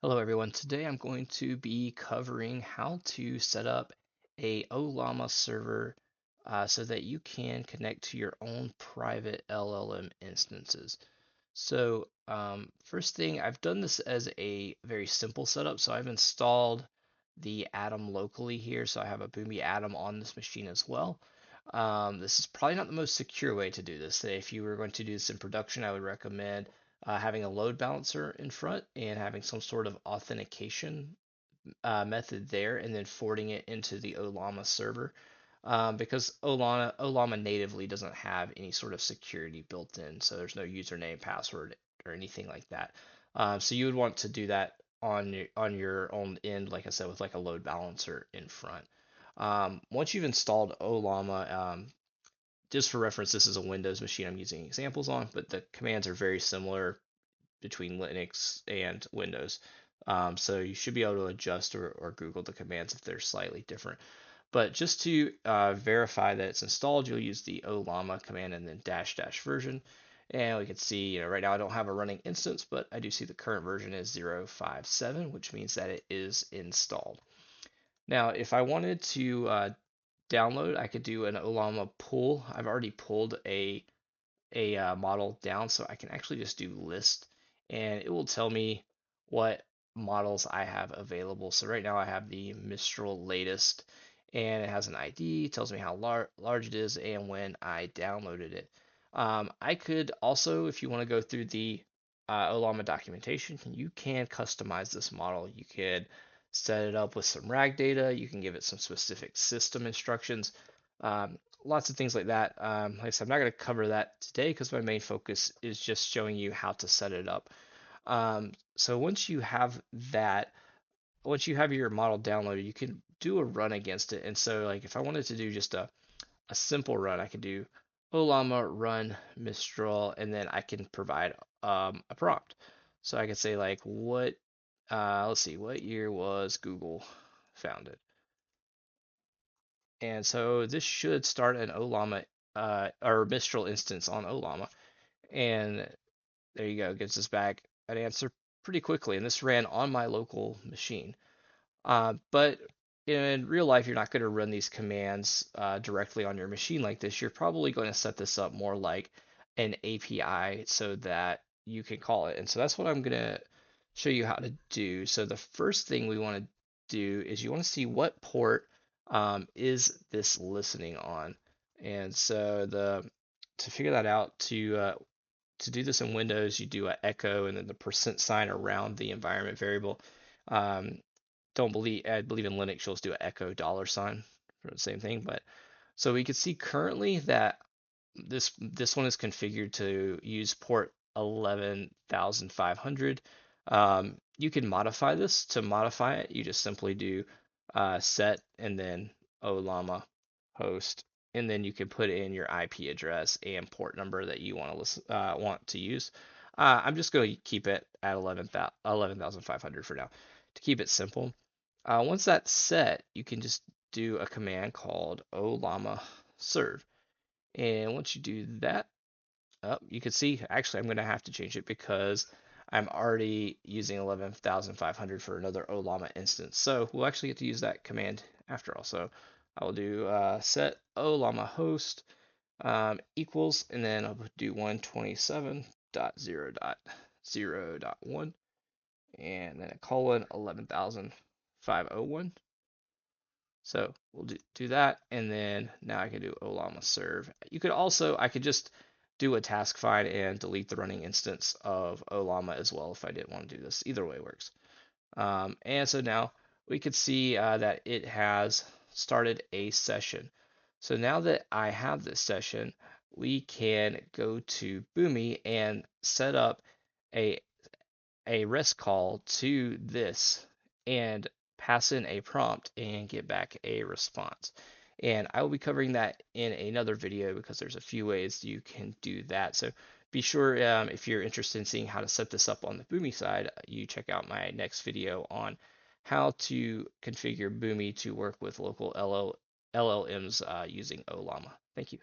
Hello everyone. Today I'm going to be covering how to set up a OLLAMA server so that you can connect to your own private LLM instances. First thing, I've done this as a very simple setup. So I've installed the Atom locally here. So I have a Boomi Atom on this machine as well. This is probably not the most secure way to do this. If you were going to do this in production, I would recommend having a load balancer in front and having some sort of authentication method there, and then forwarding it into the OLLAMA server. Because OLLAMA natively doesn't have any sort of security built in, so there's no username, password, or anything like that. So you would want to do that on your own end, like I said, with like a load balancer in front. Once you've installed OLLAMA, just for reference, this is a Windows machine I'm using examples on, but the commands are very similar between Linux and Windows. So you should be able to adjust or Google the commands if they're slightly different. But just to verify that it's installed, you'll use the OLLAMA command and then dash dash version. And we can see, right now I don't have a running instance, but I do see the current version is 0.57, which means that it is installed. Now, if I wanted to download, I could do an OLLAMA pull. I've already pulled a model down, so I can actually just do list, and it will tell me what models I have available. So right now I have the Mistral latest, and it has an ID, tells me how large it is, and when I downloaded it. I could also, if you want to go through the OLLAMA documentation, you can customize this model. You can set it up with some RAG data. You can give it some specific system instructions. Lots of things like that. Like I said, I'm not going to cover that today because my main focus is just showing you how to set it up. So once you have that, once you have your model downloaded, you can do a run against it. And so, like, if I wanted to do just a simple run, I could do OLLAMA run Mistral, and then I can provide a prompt. So I could say, like, let's see, what year was Google founded? And so this should start an OLLAMA or Mistral instance on OLLAMA. And there you go, gives us back an answer pretty quickly. And this ran on my local machine. But in real life, you're not going to run these commands directly on your machine like this. You're probably going to set this up more like an API so that you can call it. And so that's what I'm going to show you how to do. So the first thing we want to do is you want to see what port is this listening on. And so to figure that out, to do this in Windows, you do a echo and then the percent sign around the environment variable. Um, I believe in Linux you'll just do an echo dollar sign for the same thing. But so we can see currently that this one is configured to use port 11,500. You can modify this. To modify it, you just simply do set and then OLLAMA host, and then you can put in your IP address and port number that you want to use. I'm just going to keep it at 11,500 for now to keep it simple. Once that's set, you can just do a command called OLLAMA serve. And once you do that, you can see, actually, I'm going to have to change it because I'm already using 11,500 for another OLLAMA instance. So we'll actually get to use that command after all. So I will do set OLLAMA host equals, and then I'll do 127.0.0.1, and then a colon 11,501. So we'll do that, and then now I can do OLLAMA serve. I could just do a task find and delete the running instance of OLLAMA as well if I didn't want to do this. Either way works. And so now we could see that it has started a session. So now that I have this session, we can go to Boomi and set up a a REST call to this and pass in a prompt and get back a response. And I will be covering that in another video because there's a few ways you can do that. So be sure if you're interested in seeing how to set this up on the Boomi side, you check out my next video on how to configure Boomi to work with local LLMs using OLLAMA. Thank you.